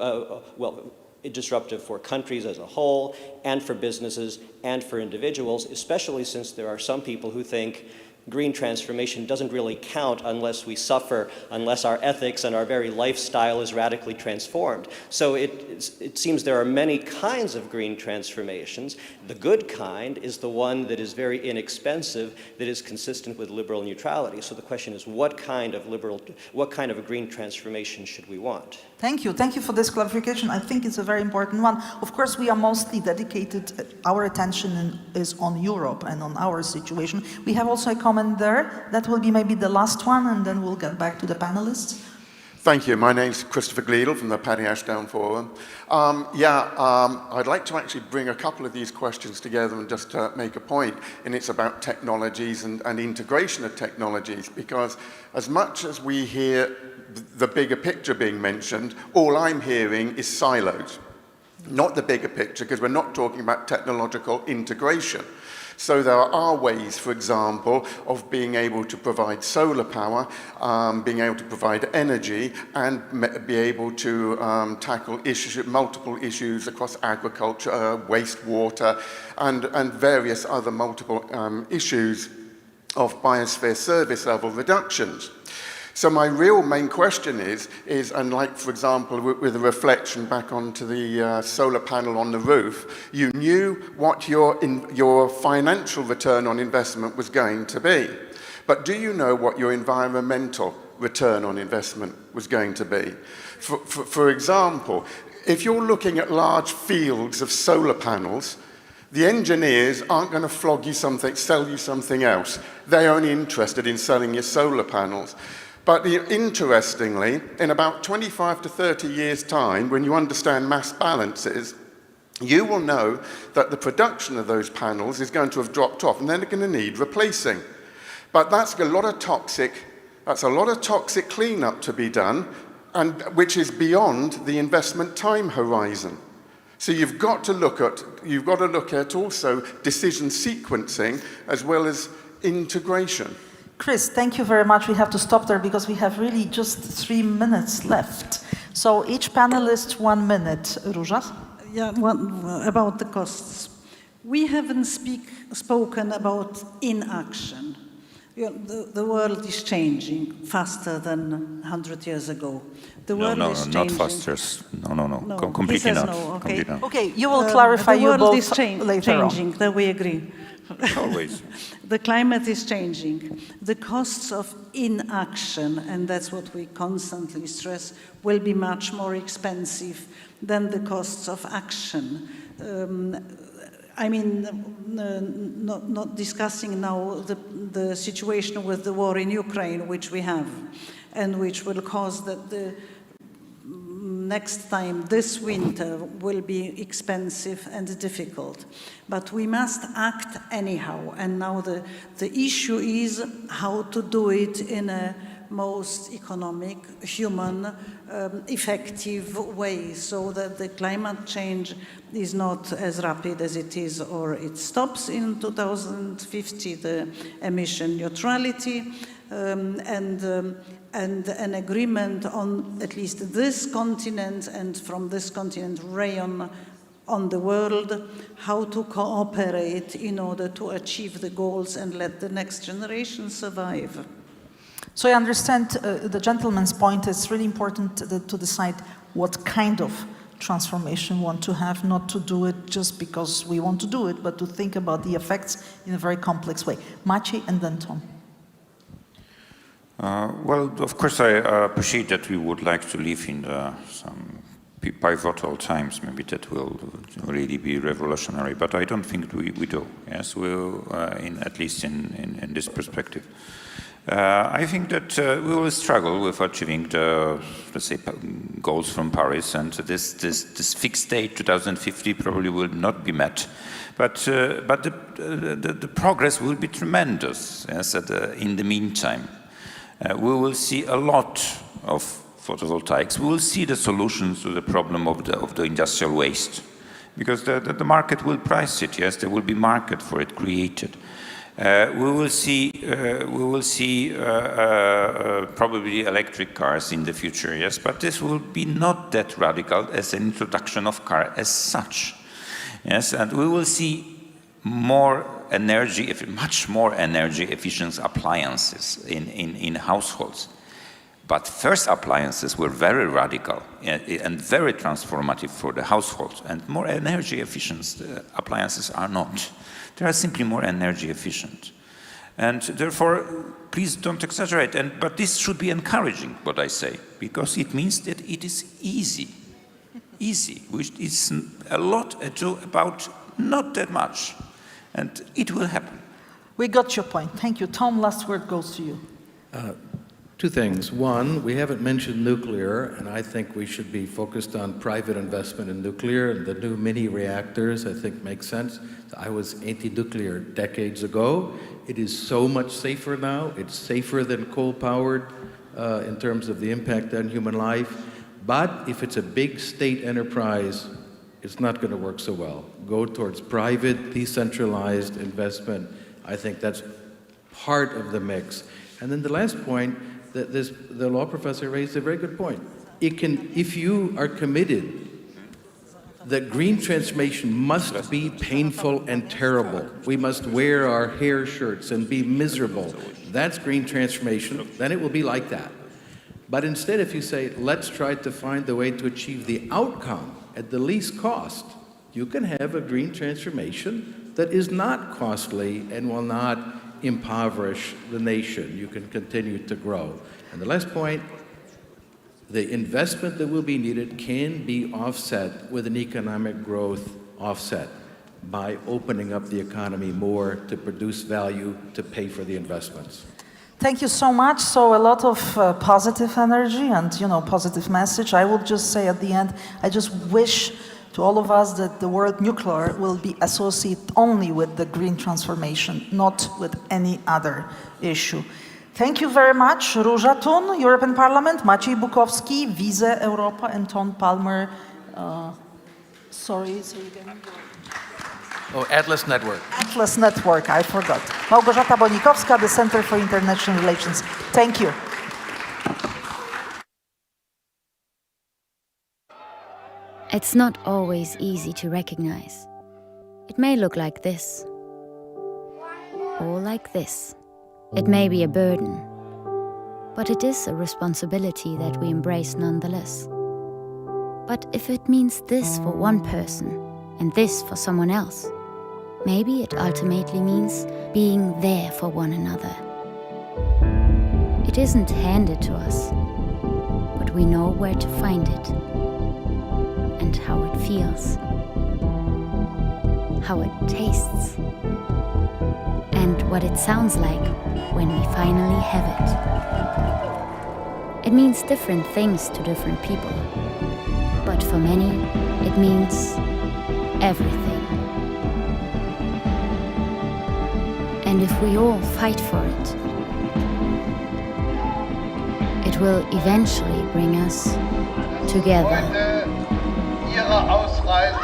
disruptive for countries as a whole, and for businesses, and for individuals, especially since there are some people who think green transformation doesn't really count unless we suffer, unless our ethics and our very lifestyle is radically transformed. So it seems there are many kinds of green transformations. The good kind is the one that is very inexpensive, that is consistent with liberal neutrality. So the question is, what kind of a green transformation should we want? Thank you. Thank you for this clarification. I think it's a very important one. Of course, we are mostly dedicated, our attention is on Europe and on our situation. We have also a comment there. That will be maybe the last one, and then we'll get back to the panelists. Thank you. My name's Christopher Gleadle from the Paddy Ashdown Forum. I'd like to actually bring a couple of these questions together and just make a point, and it's about technologies and integration of technologies, because as much as we hear the bigger picture being mentioned, all I'm hearing is silos, not the bigger picture, because we're not talking about technological integration. So there are ways, for example, of being able to provide solar power, being able to provide energy, and be able to tackle multiple issues across agriculture, wastewater, and various other multiple issues of biosphere service level reductions. So my real main question is, and like, for example, with a reflection back onto the solar panel on the roof, you knew what your financial return on investment was going to be. But do you know what your environmental return on investment was going to be? For example, if you're looking at large fields of solar panels, the engineers aren't going to flog you something, sell you something else. They're only interested in selling your solar panels. But interestingly, in about 25 to 30 years' time, when you understand mass balances, you will know that the production of those panels is going to have dropped off, and then they're going to need replacing. But that's a lot of toxic cleanup to be done, and which is beyond the investment time horizon. So you've got to look at also decision sequencing as well as integration. Chris, thank you very much. We have to stop there because we have really just 3 minutes left. So each panelist 1 minute. Róża? Yeah, about the costs. We haven't spoken about inaction. The world is changing faster than 100 years ago. The world is changing. Not faster. No. Completely not. No, okay. Completely not. Okay, you will clarify you both later on. The world is changing, that we agree. Always. The climate is changing. The costs of inaction, and that's what we constantly stress, will be much more expensive than the costs of action. I mean, not discussing now the situation with the war in Ukraine, which we have, and which will cause that the next time, this winter, will be expensive and difficult. But we must act anyhow. And now the issue is how to do it in a most economic, human, effective way, so that the climate change is not as rapid as it is, or it stops in 2050, the emission neutrality, and an agreement on at least this continent, and from this continent rayon on the world, how to cooperate in order to achieve the goals and let the next generation survive. So I understand the gentleman's point. It's really important to decide what kind of transformation we want to have, not to do it just because we want to do it, but to think about the effects in a very complex way. Maciej and then Tom. Well, of course, I appreciate that we would like to live in some pivotal times. Maybe that will really be revolutionary, but I don't think we do. Yes, we'll, at least in this perspective. I think that we will struggle with achieving the, let's say, goals from Paris, and this fixed date, 2050, probably will not be met. But the progress will be tremendous. Yes, in the meantime. We will see a lot of photovoltaics. We will see the solutions to the problem of the industrial waste, because the market will price it. Yes, there will be market for it created. We will see probably electric cars in the future. Yes, but this will be not that radical as an introduction of car as such. Yes, and we will see more much more energy efficient appliances in households. But first appliances were very radical and very transformative for the household, and more energy efficient appliances are not. They are simply more energy efficient. And therefore, please don't exaggerate, but this should be encouraging, what I say, because it means that it is easy, which is a lot ado about not that much, and it will happen. We got your point. Thank you. Tom, last word goes to you. Two things. One, we haven't mentioned nuclear, and I think we should be focused on private investment in nuclear, and the new mini reactors, I think, make sense. I was anti-nuclear decades ago. It is so much safer now. It's safer than coal-powered in terms of the impact on human life. But if it's a big state enterprise, it's not going to work so well. Go towards private, decentralized investment. I think that's part of the mix. And then the last point, the law professor raised a very good point. If you are committed that green transformation must be painful and terrible, we must wear our hair shirts and be miserable, that's green transformation, then it will be like that. But instead, if you say, let's try to find the way to achieve the outcome at the least cost, you can have a green transformation that is not costly and will not impoverish the nation. You can continue to grow. And the last point, the investment that will be needed can be offset with an economic growth offset by opening up the economy more to produce value to pay for the investments. Thank you so much. So a lot of positive energy and, positive message. I will just say at the end, I just wish to all of us that the word nuclear will be associated only with the green transformation, not with any other issue. Thank you very much, Róża, Thun, European Parliament, Maciej Bukowski, WiseEuropa, and Ton Palmer. Sorry, so again. Oh, Atlas Network. Atlas Network, I forgot. Małgorzata Bonikowska, the Center for International Relations. Thank you. It's not always easy to recognize. It may look like this, or like this. It may be a burden, but it is a responsibility that we embrace nonetheless. But if it means this for one person and this for someone else, maybe it ultimately means being there for one another. It isn't handed to us, but we know where to find it and how it feels, how it tastes, and what it sounds like when we finally have it. It means different things to different people, but for many, it means everything. And if we all fight for it, it will eventually bring us together. Ihre Ausreise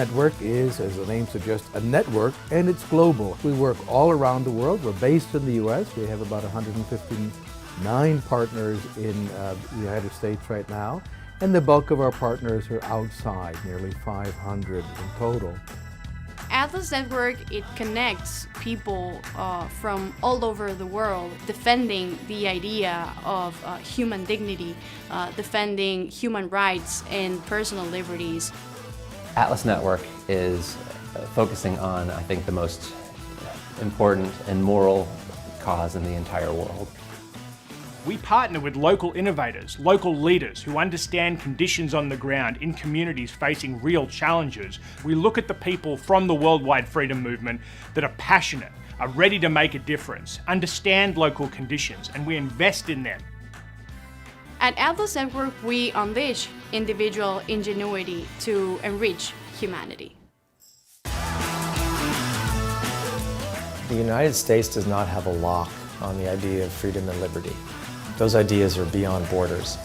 Network is, as the name suggests, a network, and it's global. We work all around the world. We're based in the US. We have about 159 partners in the United States right now, and the bulk of our partners are outside, nearly 500 in total. Atlas Network, it connects people from all over the world defending the idea of human dignity, defending human rights and personal liberties. Atlas Network is focusing on, I think, the most important and moral cause in the entire world. We partner with local innovators, local leaders who understand conditions on the ground in communities facing real challenges. We look at the people from the worldwide freedom movement that are passionate, are ready to make a difference, understand local conditions, and we invest in them. At Atlas Network, we unleash individual ingenuity to enrich humanity. The United States does not have a lock on the idea of freedom and liberty. Those ideas are beyond borders.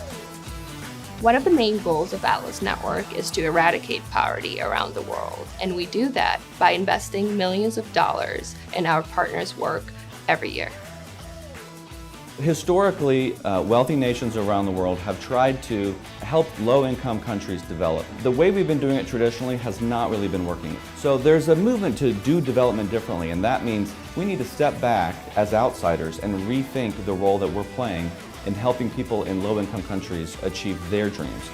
One of the main goals of Atlas Network is to eradicate poverty around the world, and we do that by investing millions of dollars in our partners' work every year. Historically, wealthy nations around the world have tried to help low-income countries develop. The way we've been doing it traditionally has not really been working. So there's a movement to do development differently, and that means we need to step back as outsiders and rethink the role that we're playing in helping people in low-income countries achieve their dreams.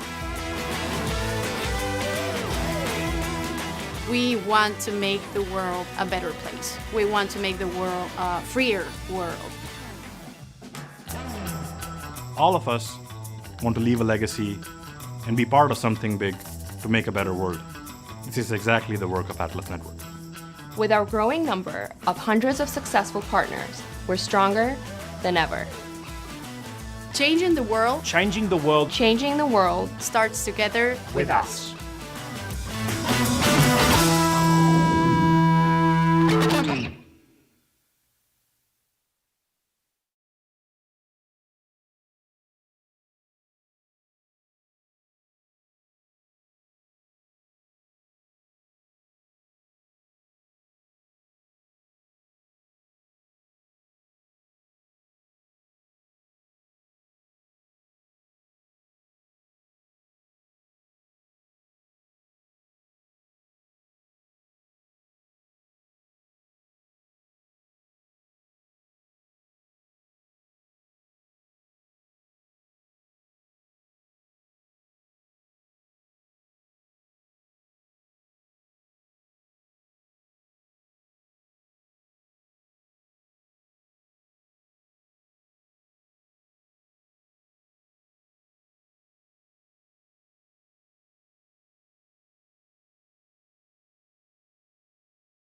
We want to make the world a better place. We want to make the world a freer world. All of us want to leave a legacy and be part of something big to make a better world. This is exactly the work of Atlas Network. With our growing number of hundreds of successful partners, we're stronger than ever. Changing the world. Changing the world. Changing the world starts together with us.